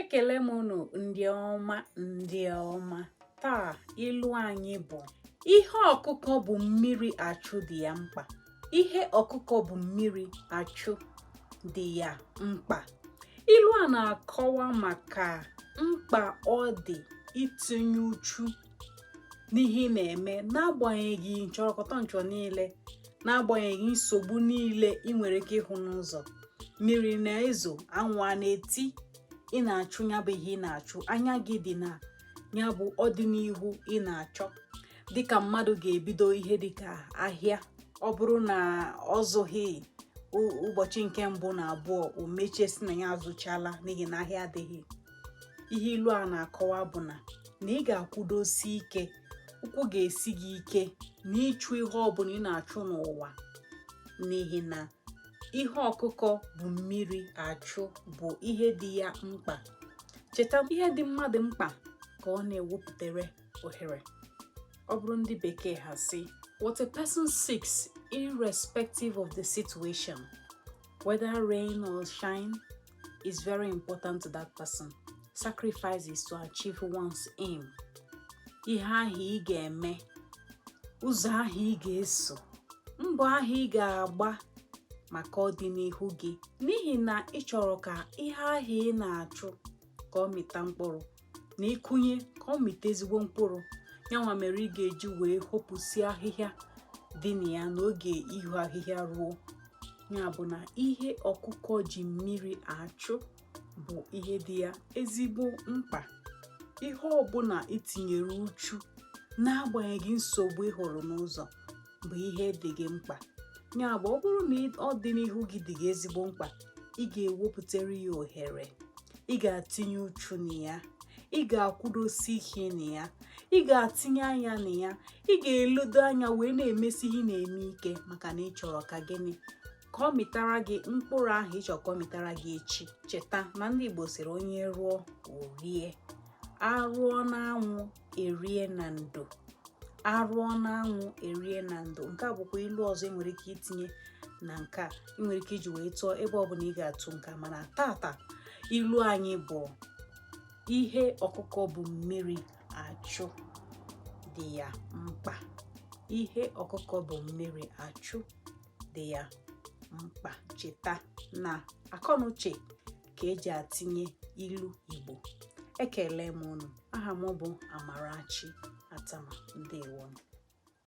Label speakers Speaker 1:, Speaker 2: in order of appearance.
Speaker 1: Ekele m unu ndị ọma. Taa ilu anyị bụ ihe ọkụkọ bụ mmiri achụ dị ya mkpa. Ihe ọkụkọ bụ mmiri achụ dị ya mkpa. Ilu a na-akọwa maka mkpa ọ dị itinye uchu n'ihe na-eme n'agbanyeghị nchọrọkọtọ niile, n'agbanyeghị nsogbu niile ị nwere ike ịhụ n'ụzọ. Mmiri na-ezo, anwụ a na-eti, ị na-achụ ya bụ ihe ị na-achụ, anya gị dị na ya bụ ọdịnihu ị na-achọ. Dịka mmadụ ga-ebido ihe dịka ahịa, ọ bụrụ na ọ zụghị ụbọchị nke mbụ na abụọ, o mechie si na ya azụchala n'ihi na ahịa adịghị. Ihe ilu a na-akọwa bụ na ị ga-akwụdosi ike, ụkwụ ga-esi gị ike na ịchụ ihe ọbụla ị na-achụ n'ụwa, n'ihi na ihe ọkụkọ bụ mmiri achụ bụ ihe dị ya mkpa. Cheta, ihe dị mmadụ mkpa ka ọ na-ewepụtara ohere. Ọ bụrụ ndị bekee ha sị, what a person seeks, irrespective of the situation, whether rain or shine, is very important to that person. Sacrifice is to achieve one's aim. Ihe ahụ ị ga-eme, ụzọ ahụ ị ga-eso, mbọ ahụ ị ga-agba maka ọdịnihu gị, n'ihi na ị chọrọ ka ihe ahụ ị na-achụ ka ọ mịta mkpụrụ, na ịkụnye ka ọ mịta ezigbo mkpụrụ. Yanwa mere ị ga-eji wee hopụsi ahịhịa dị na ya n'oge ihu ahịhịa ruo. Ya bụ na ihe ọkụkọ ji mmiri achụ bụ ihe dị ya ezigbo mkpa. Ihe ọbụla itinyere uchu n'agbanyeghị nsogbu ị hụrụ n'ụzọ bụ ihe dị gị mkpa. Ya bụ, ọ bụrụ na ọdịnihu gị dị gị ezigbo mkpa, ị ga-ewepụtara ya ohere, ị ga-atinye uchu na ya, ị ga-akwụdosi ike na ya, ị ga-atinye anya na ya, ị ga-elodo anya wee na-emesi ihe na-eme ike, maka na ị chọrọ ka gịnị? Ka ọ mịtara gị mkpụrụ ahụ ị chọrọ ka ọ mịtara gị echi. Cheta na ndị Igbo sịrị onye rụọ o rie. Arụọ n'anwụ erie na ndo. Arụọ n'anwụ erie na ndo. Nke a bụkwa ilu ọzọ ị nwere ike itinye na nke a, ị nwere ike iji wee tụọ ebe ọbụla ị ga-atụ nke. Mana tata ilu anyị bụ ihe ọkụkọ bụ mmiri achụ dị ya mkpa. Ihe ọkụkọ bụ mmiri achụ dị ya mkpa. Cheta na akọnuche ka eji atinye ilu Igbo. Ekele m unu. Aha m bụ Amarachi Atama. Ndewo.